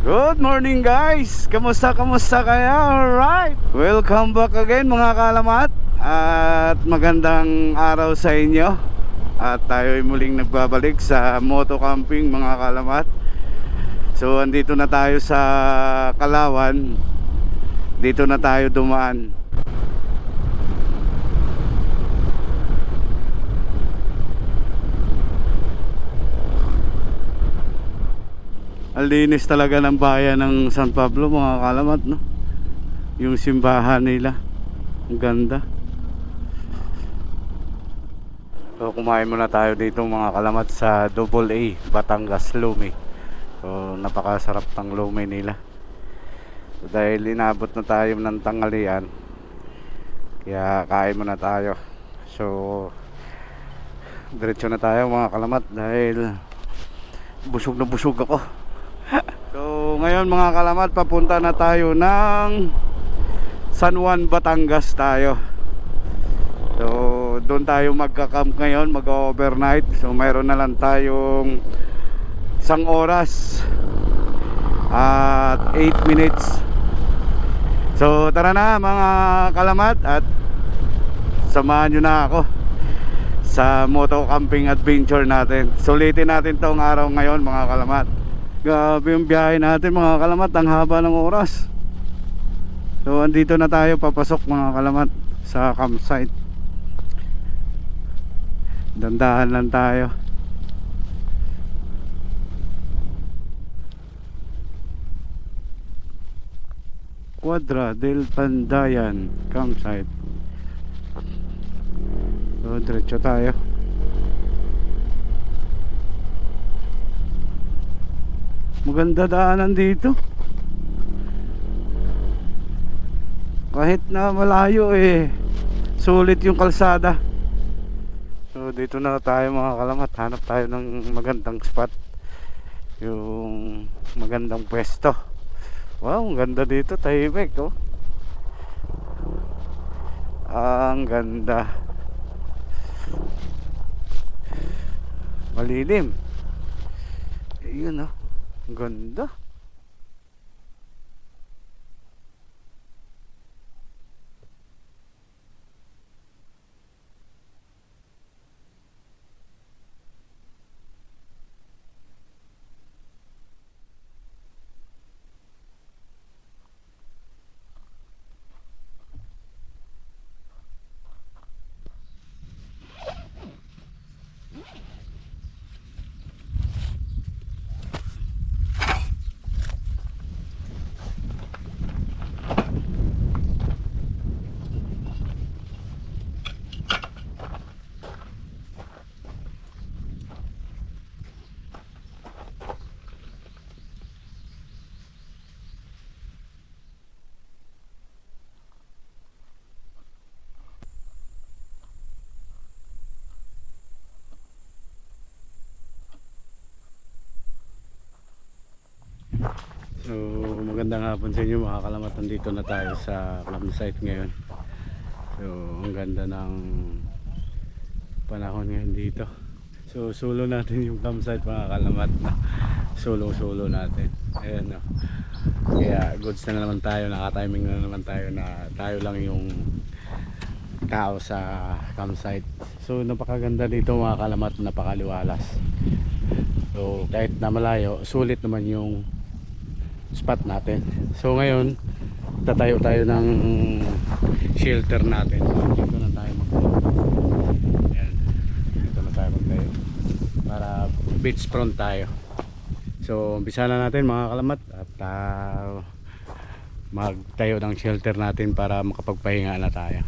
Good morning guys! Kamusta kaya? Alright! Welcome back again mga kalamat. At magandang araw sa inyo. At tayo ay muling nagbabalik sa moto camping mga kalamat. So andito na tayo sa Kalawan. Dito na tayo dumaan. Ang linis talaga ng bayan ng San Pablo mga kalamat, no? Yung simbahan nila, ang ganda. So kumain muna tayo dito mga kalamat sa Double A Batangas Lumi. So napakasarap ng lumi nila. So dahil inabot na tayo ng tanghalian, kaya kain muna tayo. So diretso na tayo mga kalamat dahil busog na busog ako. So ngayon mga kalamat, papunta na tayo ng San Juan, Batangas tayo. So doon tayo magka-camp ngayon, mag-overnight. So mayroon na lang tayong 1 oras at 8 minutes. So tara na mga kalamat, at samahan nyo na ako sa moto camping adventure natin. Sulitin natin tong araw ngayon mga kalamat. Grabe yung biyahe natin mga kalamat, ang haba ng oras. So andito na tayo, papasok mga kalamat sa campsite. Dandahan lang tayo. Quadra del Pandayan campsite. So diretso tayo. Maganda daanan dito. Kahit na malayo sulit yung kalsada. So dito na tayo mga kalamat. Hanap tayo ng magandang spot, yung magandang pwesto. Wow, ang ganda dito, tahimik oh. Ang ganda. Malilim. Yun oh, ang ganda. So magandang hapon sa inyo mga kalamat. Nandito na tayo sa campsite ngayon. So ang ganda ng panahon ngayon dito. So solo natin yung campsite mga kalamat na solo natin. Ayan no. Kaya goods na naman tayo, naka-timing na naman tayo na tayo lang yung tao sa campsite. So napakaganda dito mga kalamat, napakaliwalas. So kahit na malayo, sulit naman yung spot natin. So ngayon tatayo tayo ng shelter natin. So dito na tayo magtayo. Ayan, dito na tayo magtayo para beach front tayo. So umpisa na natin mga kalamat at magtayo ng shelter natin para makapagpahinga na tayo.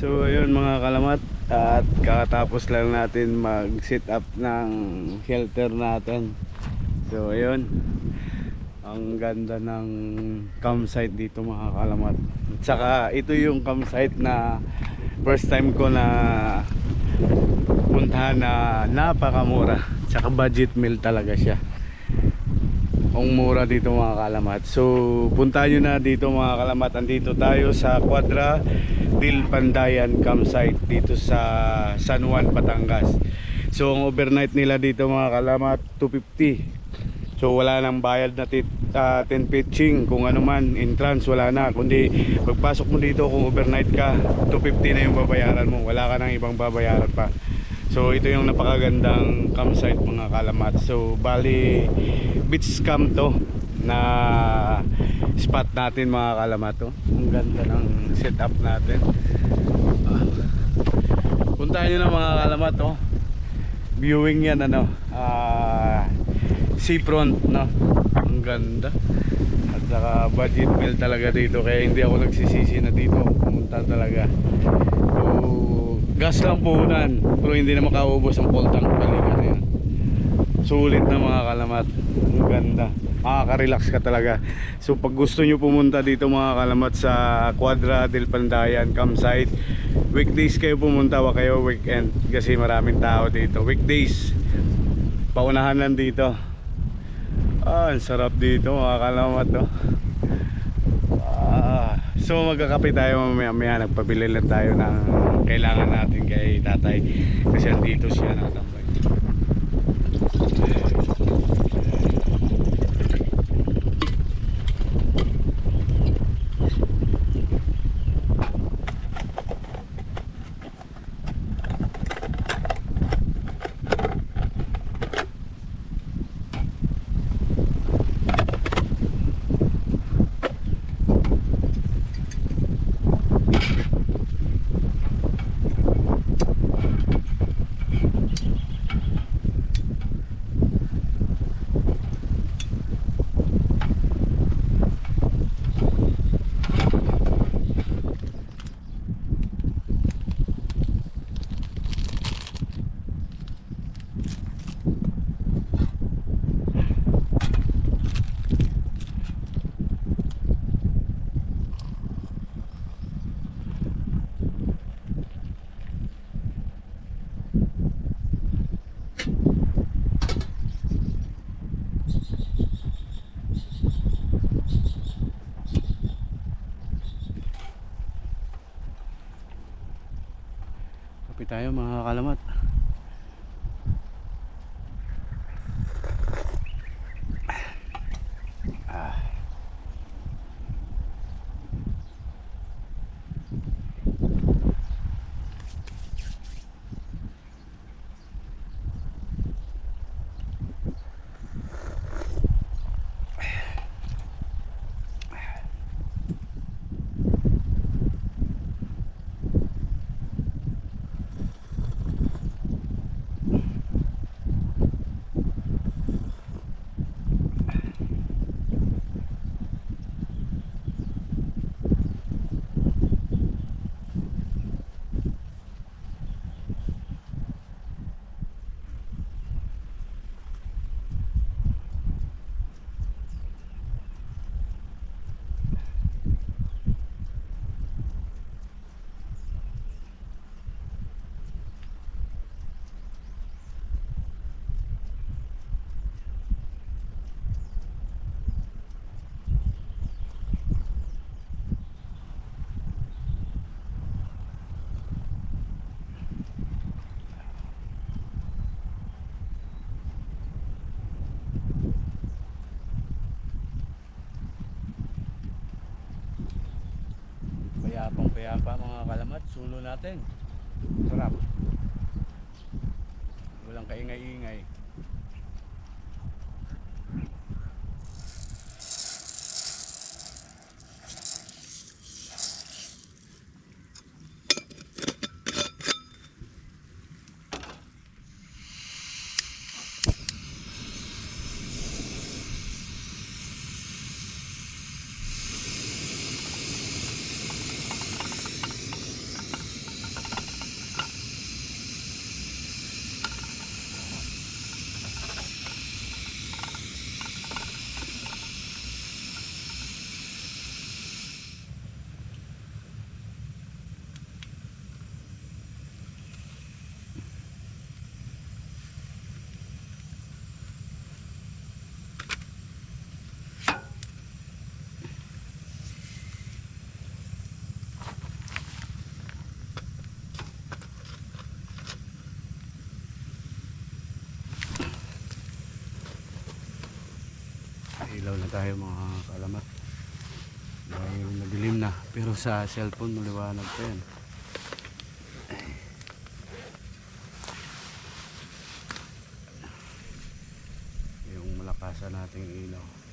So ayun mga kalamat, at kakatapos lang natin mag set up ng shelter natin. So ayun, ang ganda ng campsite dito mga kalamat. At saka ito yung campsite na first time ko na puntahan, na napakamura. Tsaka budget meal talaga siya. Ang mura dito mga kalamat. So puntahan nyo na dito mga kalamat. Andito tayo sa Quadra del Pandayan campsite dito sa San Juan, Batangas. So ang overnight nila dito mga kalamat, 250. So wala nang bayad na tip tent pitching, kung ano man, entrance wala na, kundi pagpasok mo dito kung overnight ka, 250 na yung babayaran mo, wala ka nang ibang babayaran pa. So ito yung napakagandang campsite mga kalamat. So bali beach camp to na spot natin mga kalamat to. Ang ganda ng setup natin. Puntahan nyo na mga kalamat to. Viewing yan ano, seafront no. Ang ganda. At saka budget meal talaga dito, kaya hindi ako nagsisisi na dito pumunta talaga. So gas lang puhunan, pero hindi na makaubos ang full tank balikan yan. Sulit na mga kalamat. Ang ganda, makaka-relax ka talaga. So pag gusto nyo pumunta dito mga kalamat sa Quadra del Pandayan campsite, weekdays kayo pumunta, wag kayo weekend kasi maraming tao dito. Weekdays paunahan lang dito. Ang sarap dito mga kalamat no? So magkakape tayo mamaya, nagpabili lang tayo ng kailangan natin kay tatay kasi andito siya nakatambay. Kape tayo mga kalamat. Payapa mga kalamat, sulo natin. Sarap. Walang kaingay-ingay. Ilaw na tayo mga kalamat. Dahil madilim na. Pero sa cellphone maliwanag pa yan. Yung malakasan nating ilaw.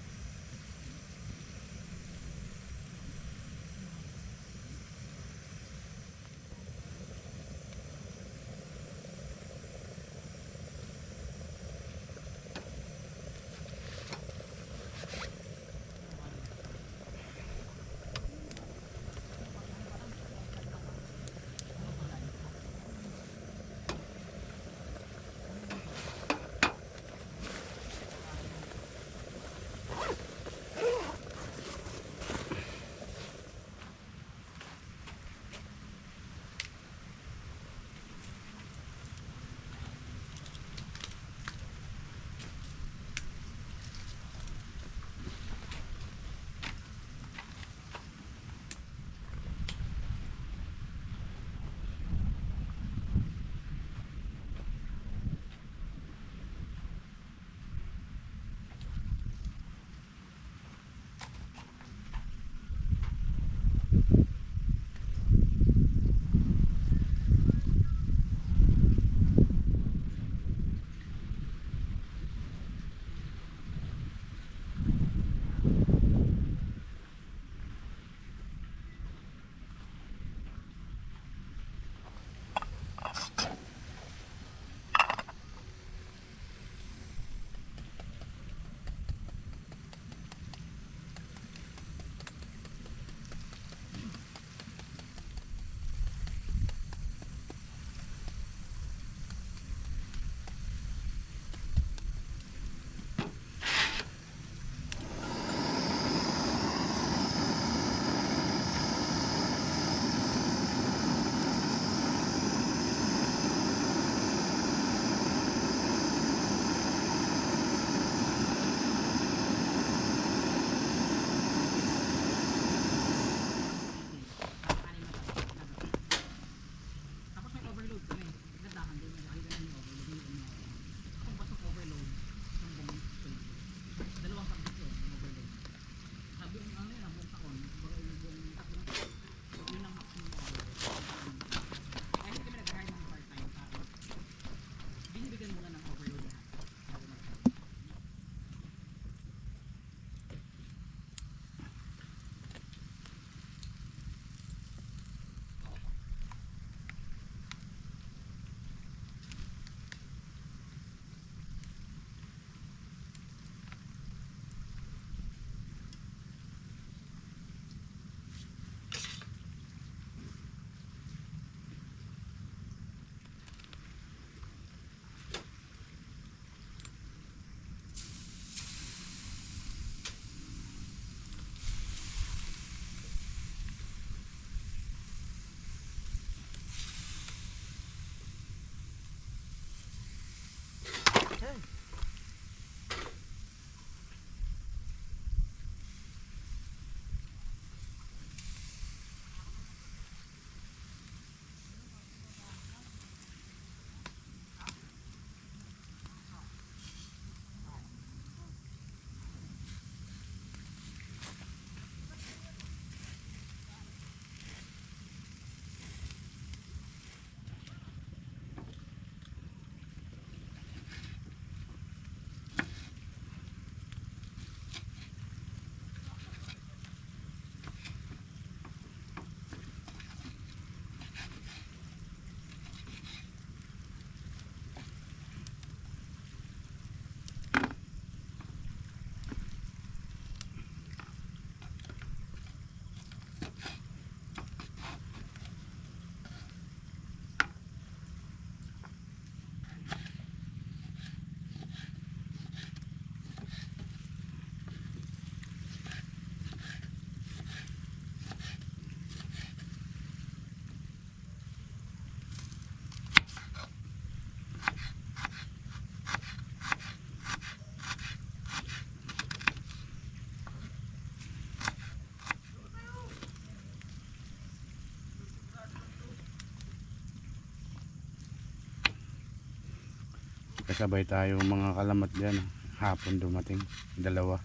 Kasabay tayo mga kalamat dyan. Hapon dumating, dalawa.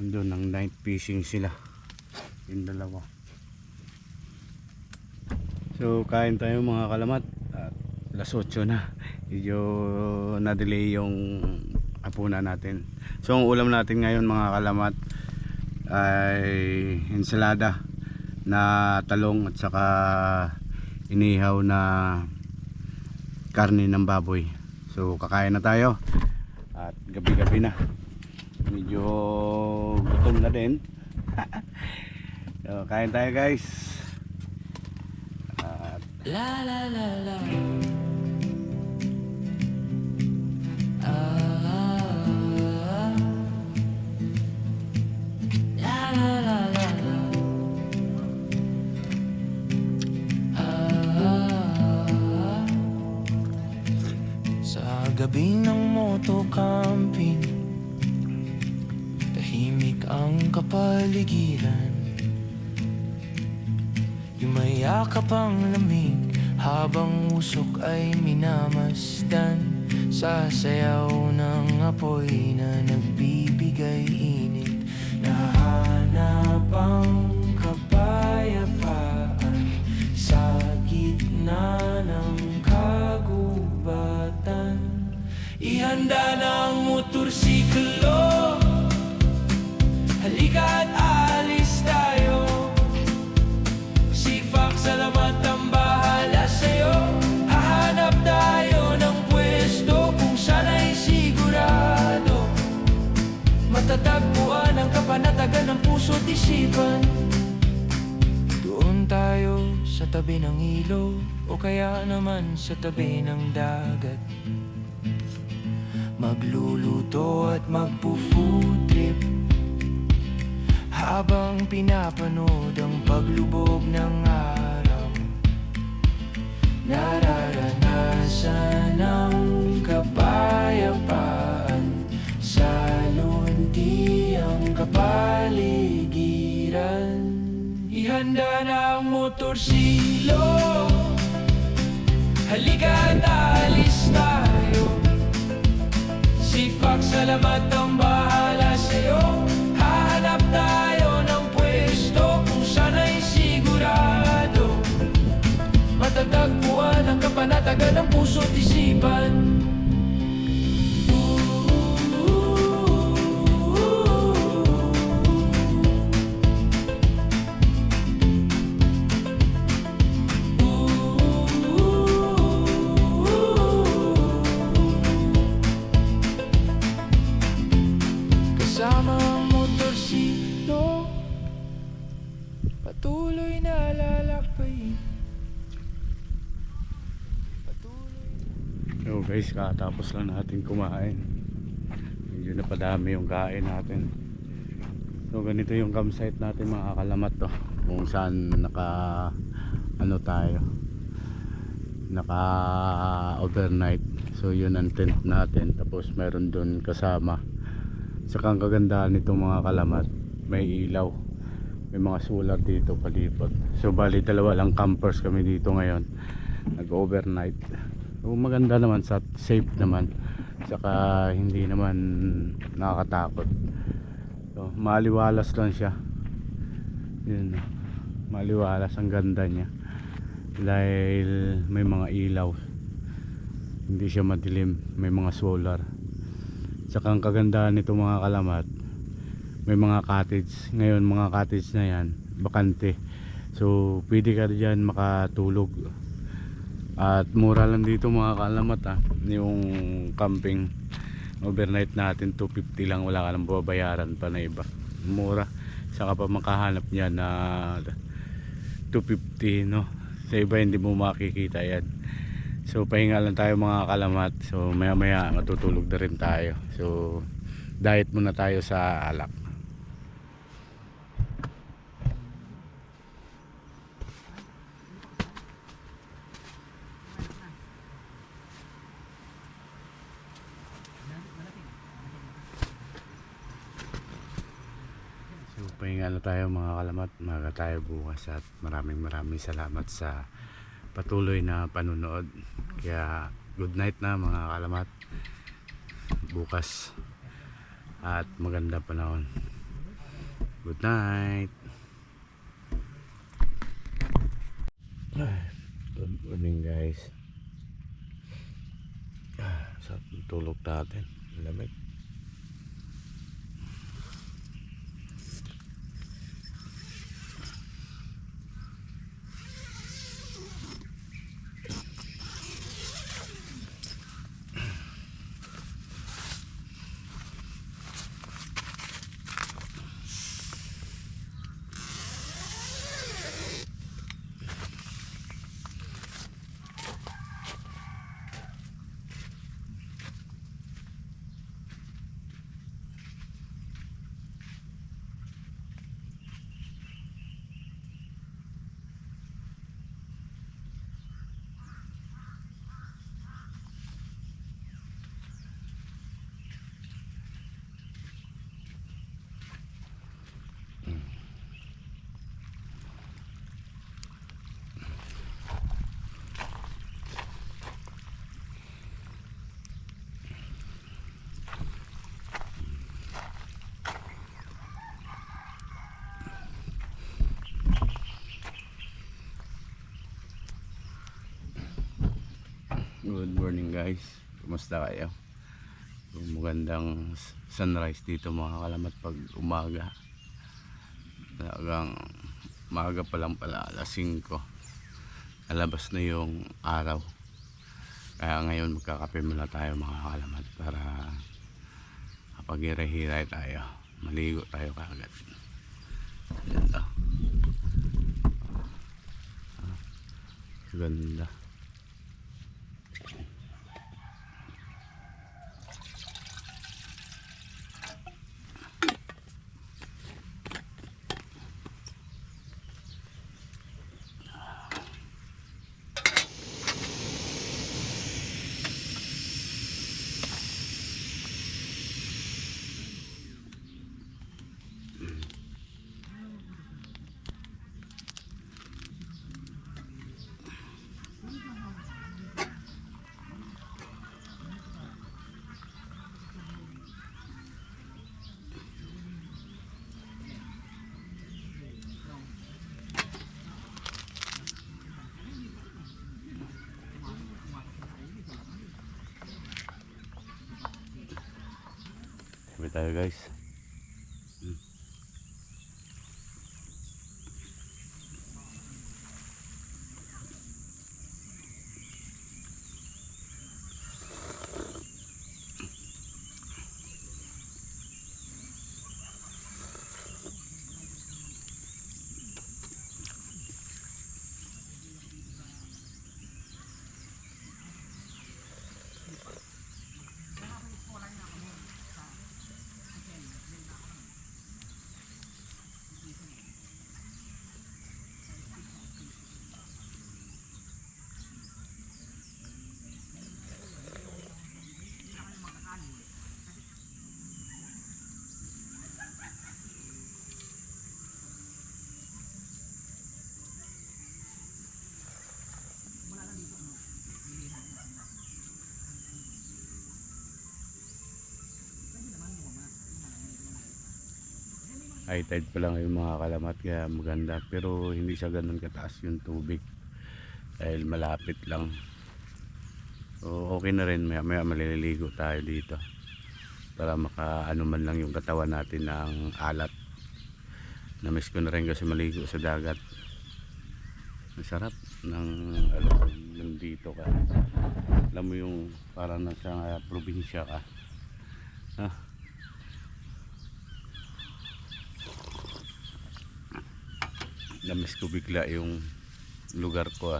Doon ang night fishing sila, yung dalawa. So kain tayo mga kalamat at alas 8 na, medyo na-delay yung hapunan natin. So ang ulam natin ngayon mga kalamat ay ensalada na talong at saka inihaw na karne ng baboy. So kakain na tayo at gabi-gabi na, medyo gutom na din. So kain tayo guys. La la la la. La la la la la. Sa gabi ng motocamping, tahimik ang kapaligiran. Yumayakap ang lamig habang usok ay minamasdan. Sa sayaw ng apoy na nagbibigay init, nahanap ang kapayapaan sa gitna ng kagubatan. Ihanda ng motorsiklo, halika't alis tayo. Salamat ang bahala sa'yo. Hahanap tayo ng pwesto kung saan ay sigurado matatagpuan ang kapanatagan ng puso't isipan. Doon tayo sa tabi ng ilog o kaya naman sa tabi ng dagat, magluluto at magpo-food trip habang pinapanood ang paglubog ng araw. Nararanasan ang kapayapaan sa lunti ang kapaligiran. Ihanda na ang motorsilo, halika't alis tayo. Si Fox, salamat ang bahala sa'yo. Hahanap tayo ng pwesto kung saan ay sigurado matatagpuan ang kapanatagan ng puso't isipan. Kasama ang motorsiklo, patuloy na lalakbay. So guys, katapos lang natin kumain, medyo napadami yung kain natin. So ganito yung campsite natin mga kalamat to, kung saan naka overnight. So yun ang tent natin, tapos meron dun kasama. Saka ang kagandahan nito mga kalamat, may ilaw, may mga solar dito palibot. So bali dalawa lang campers kami dito ngayon, nag-overnight. So, maganda naman, safe naman, saka hindi naman nakakatakot. So, maliwalas lang siya. Yun, maliwalas, ang ganda niya dahil may mga ilaw, hindi siya madilim, may mga solar. Saka ang kagandahan nito mga kalamat, may mga cottage. Ngayon mga cottage na yan bakante, so pwede ka dyan makatulog. At mura lang dito mga kalamat yung camping overnight natin, 250 lang, wala ka lang babayaran pa na iba, mura. Saka pa makahanap niya na 250 no, sa iba hindi mo makikita yan. So pahinga lang tayo mga kalamat, so maya maya matutulog na rin tayo. So diet muna tayo sa alak. Pahinga na tayo mga kalamat, maga tayo bukas at maraming salamat sa patuloy na panunood. Kaya good night na mga kalamat, bukas at magandang panahon. Good night. Good morning guys. Sarap ng tulog natin. Lamig. Good morning guys. Kumusta kayo? Magandang sunrise dito mga kalamat pag umaga. Talagang maaga pa lang pala, alas 5. Nalabas na yung araw. Kaya ngayon magkakape muna tayo mga kalamat para kapag-hiray-hiray tayo. Maligo tayo kagad. Ganda. Ganda. Sabi tayo guys. High tide pa lang yung mga kalamat kaya maganda, pero hindi siya ganun kataas yung tubig dahil malapit lang. So okay na rin, maya maliligo tayo dito para makaano man lang yung katawan natin ng alat. Namiss ko na rin kasi maligo sa dagat. Masarap ng nandito ka, alam mo yung parang nasa probinsya ka. Namiss ko bigla yung lugar ko .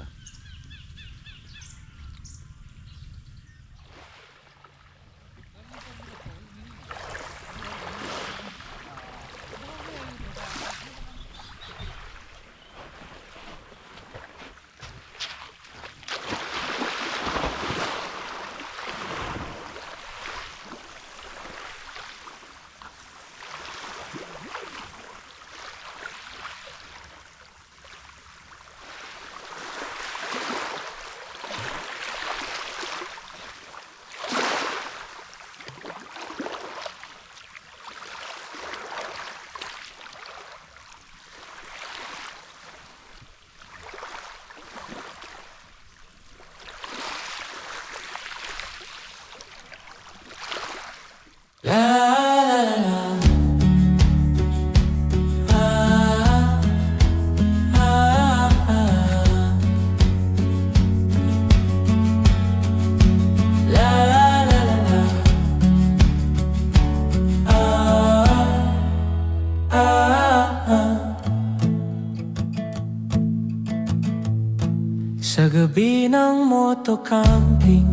Sa gabi ng motocamping,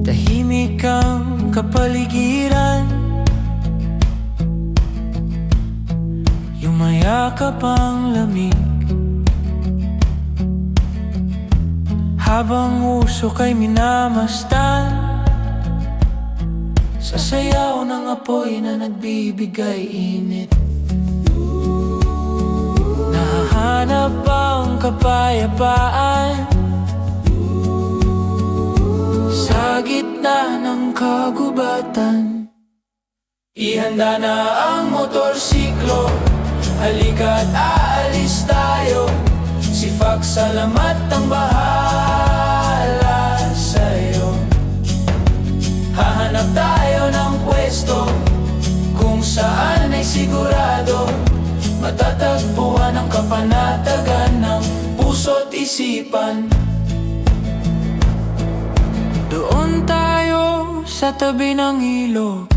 tahimik ang kapaligiran, yumayakap ang lamig, habang usok ay minamastan, sa sayaw ng apoy na nagbibigay init. Nahahanap ang kapayapaan sa gitna ng kagubatan. Ihanda na ang motorsiklo, halika't aalis tayo. Si Fox, salamat ang bahala sa'yo. Hahanap tayo ng pwesto kung saan ay sigurado matatagpuan ang kapanatagan ng puso't isipan. Doon tayo sa tabi ng ilog,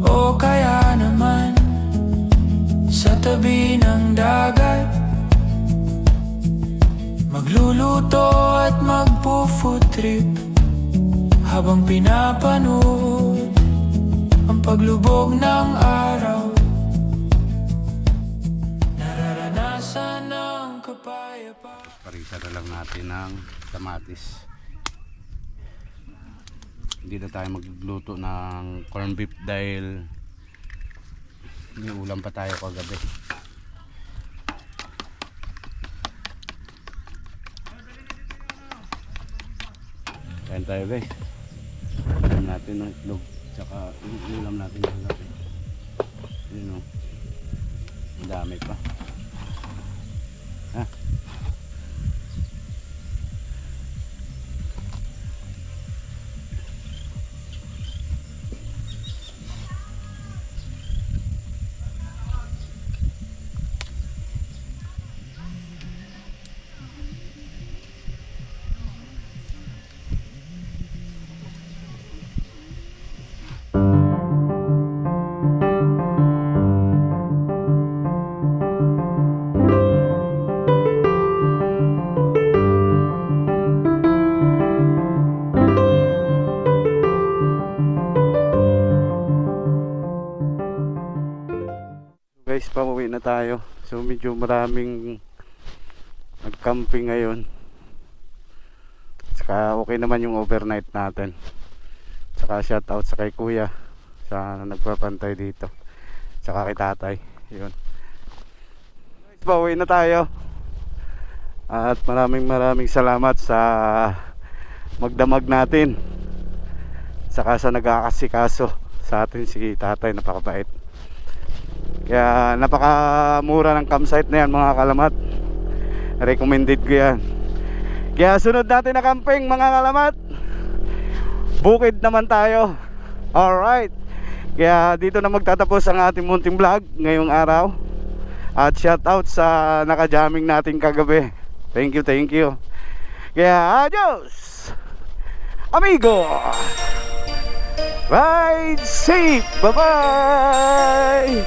o kaya naman sa tabi ng dagat, magluluto at magpo-food trip habang pinapanood ang paglubog ng araw. Nararanasan ng kapayapaan. Parisa na lang natin ng kamatis. Hindi na tayo magluto ng corn beef dahil may ulam pa tayo kagabi. Kain tayo guys. Ulam natin ng itlog, tsaka ulam natin ng gabi. Yun o, ang dami pa. Ha? Guys, pauwi na tayo. So medyo maraming nag-camping ngayon. Saka okay naman yung overnight natin. Saka shout out sa kay kuya sa nagpapantay dito. Saka kay tatay. Yun. Guys, pauwi na tayo. At maraming salamat sa magdamag natin. Saka sa nag-aasikaso sa atin si tatay, napakabait. Kaya napakamura ng campsite na yan mga kalamat. Recommended ko yan. Kaya sunod natin na camping mga kalamat, bukid naman tayo. Alright. Kaya dito na magtatapos ang ating munting vlog ngayong araw. At shout out sa nakajamming natin kagabi. Thank you. Kaya adios amigo. Ride safe. Bye bye.